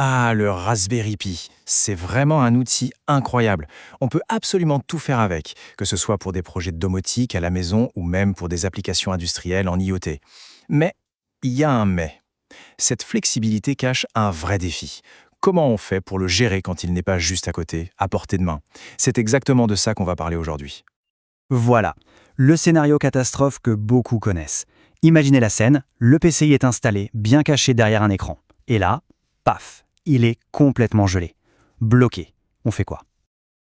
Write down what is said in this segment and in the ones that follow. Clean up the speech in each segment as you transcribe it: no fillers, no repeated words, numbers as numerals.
Ah, le Raspberry Pi, c'est vraiment un outil incroyable. On peut absolument tout faire avec, que ce soit pour des projets de domotique à la maison ou même pour des applications industrielles en IoT. Mais il y a un mais. Cette flexibilité cache un vrai défi. Comment on fait pour le gérer quand il n'est pas juste à côté, à portée de main? C'est exactement de ça qu'on va parler aujourd'hui. Voilà, le scénario catastrophe que beaucoup connaissent. Imaginez la scène, le PCI est installé, bien caché derrière un écran. Et là, paf, il est complètement gelé. Bloqué. On fait quoi?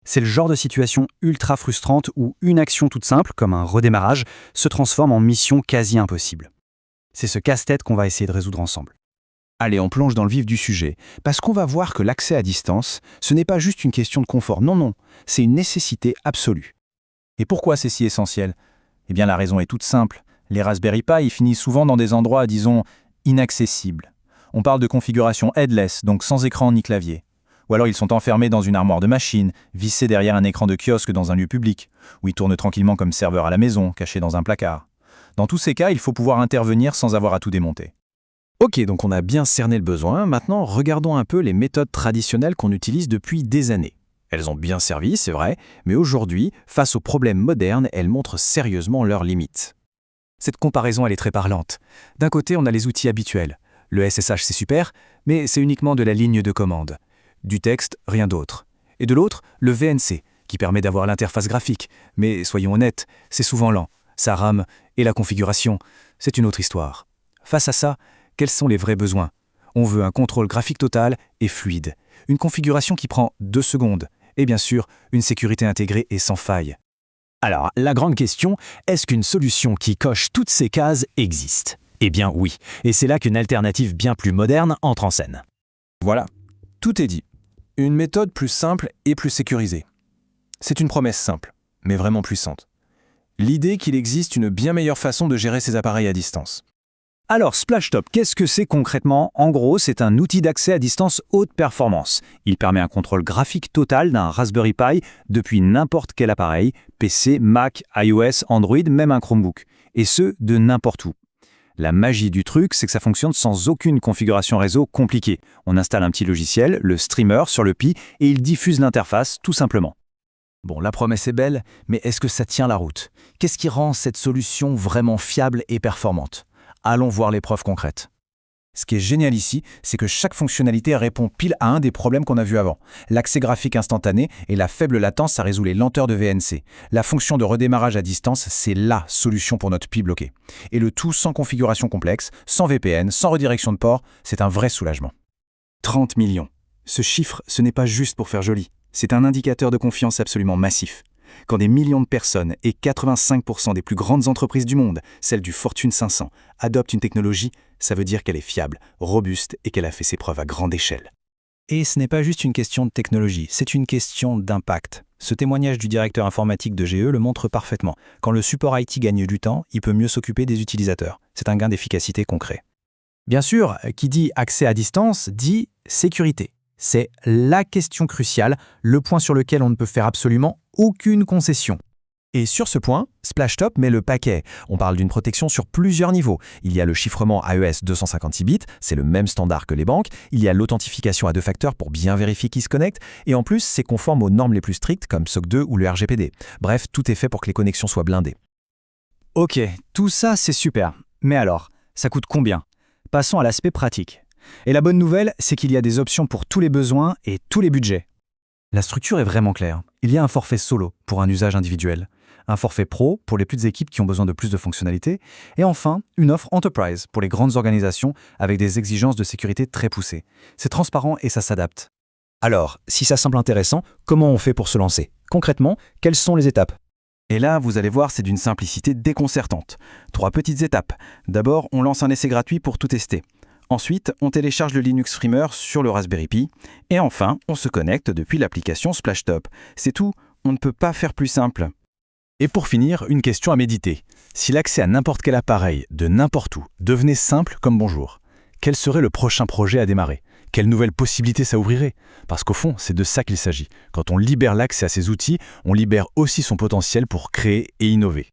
C'est le genre de situation ultra frustrante où une action toute simple, comme un redémarrage, se transforme en mission quasi impossible. C'est ce casse-tête qu'on va essayer de résoudre ensemble. Allez, on plonge dans le vif du sujet, parce qu'on va voir que l'accès à distance, ce n'est pas juste une question de confort, non, c'est une nécessité absolue. Et pourquoi c'est si essentiel? Eh bien la raison est toute simple. Les Raspberry Pi finissent souvent dans des endroits, disons, inaccessibles. On parle de configuration headless, donc sans écran ni clavier. Ou alors ils sont enfermés dans une armoire de machine, vissés derrière un écran de kiosque dans un lieu public, ou ils tournent tranquillement comme serveur à la maison, cachés dans un placard. Dans tous ces cas, il faut pouvoir intervenir sans avoir à tout démonter. Ok, donc on a bien cerné le besoin. Maintenant, regardons un peu les méthodes traditionnelles qu'on utilise depuis des années. Elles ont bien servi, c'est vrai, mais aujourd'hui, face aux problèmes modernes, elles montrent sérieusement leurs limites. Cette comparaison, elle est très parlante. D'un côté, on a les outils habituels. Le SSH, c'est super, mais c'est uniquement de la ligne de commande. Du texte, rien d'autre. Et de l'autre, le VNC, qui permet d'avoir l'interface graphique. Mais soyons honnêtes, c'est souvent lent. Ça rame, et la configuration, c'est une autre histoire. Face à ça, quels sont les vrais besoins? On veut un contrôle graphique total et fluide. Une configuration qui prend 2 secondes. Et bien sûr, une sécurité intégrée et sans faille. Alors, la grande question, est-ce qu'une solution qui coche toutes ces cases existe? Eh bien oui, et c'est là qu'une alternative bien plus moderne entre en scène. Voilà, tout est dit. Une méthode plus simple et plus sécurisée. C'est une promesse simple, mais vraiment puissante. L'idée qu'il existe une bien meilleure façon de gérer ces appareils à distance. Alors, SplashTop, qu'est-ce que c'est concrètement? En gros, c'est un outil d'accès à distance haute performance. Il permet un contrôle graphique total d'un Raspberry Pi depuis n'importe quel appareil, PC, Mac, iOS, Android, même un Chromebook. Et ce, de n'importe où. La magie du truc, c'est que ça fonctionne sans aucune configuration réseau compliquée. On installe un petit logiciel, le streamer, sur le Pi, et il diffuse l'interface, tout simplement. Bon, la promesse est belle, mais est-ce que ça tient la route? Qu'est-ce qui rend cette solution vraiment fiable et performante? Allons voir les preuves concrètes. Ce qui est génial ici, c'est que chaque fonctionnalité répond pile à un des problèmes qu'on a vus avant. L'accès graphique instantané et la faible latence, ça résout les lenteurs de VNC. La fonction de redémarrage à distance, c'est LA solution pour notre Pi bloqué. Et le tout sans configuration complexe, sans VPN, sans redirection de port, c'est un vrai soulagement. 30 millions. Ce chiffre, ce n'est pas juste pour faire joli. C'est un indicateur de confiance absolument massif. Quand des millions de personnes et 85% des plus grandes entreprises du monde, celles du Fortune 500, adoptent une technologie, ça veut dire qu'elle est fiable, robuste et qu'elle a fait ses preuves à grande échelle. Et ce n'est pas juste une question de technologie, c'est une question d'impact. Ce témoignage du directeur informatique de GE le montre parfaitement. Quand le support IT gagne du temps, il peut mieux s'occuper des utilisateurs. C'est un gain d'efficacité concret. Bien sûr, qui dit accès à distance dit sécurité. C'est la question cruciale, le point sur lequel on ne peut faire absolument aucune concession. Et sur ce point, SplashTop met le paquet. On parle d'une protection sur plusieurs niveaux. Il y a le chiffrement AES 256 bits, c'est le même standard que les banques. Il y a l'authentification à 2 facteurs pour bien vérifier qui se connecte. Et en plus, c'est conforme aux normes les plus strictes comme SOC 2 ou le RGPD. Bref, tout est fait pour que les connexions soient blindées. Ok, tout ça c'est super. Mais alors, ça coûte combien? Passons à l'aspect pratique. Et la bonne nouvelle, c'est qu'il y a des options pour tous les besoins et tous les budgets. La structure est vraiment claire. Il y a un forfait solo pour un usage individuel, un forfait pro pour les petites équipes qui ont besoin de plus de fonctionnalités, et enfin, une offre Enterprise pour les grandes organisations avec des exigences de sécurité très poussées. C'est transparent et ça s'adapte. Alors, si ça semble intéressant, comment on fait pour se lancer? Concrètement, quelles sont les étapes? Et là, vous allez voir, c'est d'une simplicité déconcertante. 3 petites étapes. D'abord, on lance un essai gratuit pour tout tester. Ensuite, on télécharge le Linux Framer sur le Raspberry Pi. Et enfin, on se connecte depuis l'application SplashTop. C'est tout, on ne peut pas faire plus simple. Et pour finir, une question à méditer. Si l'accès à n'importe quel appareil, de n'importe où, devenait simple comme bonjour, quel serait le prochain projet à démarrer? Quelles nouvelles possibilités ça ouvrirait? Parce qu'au fond, c'est de ça qu'il s'agit. Quand on libère l'accès à ces outils, on libère aussi son potentiel pour créer et innover.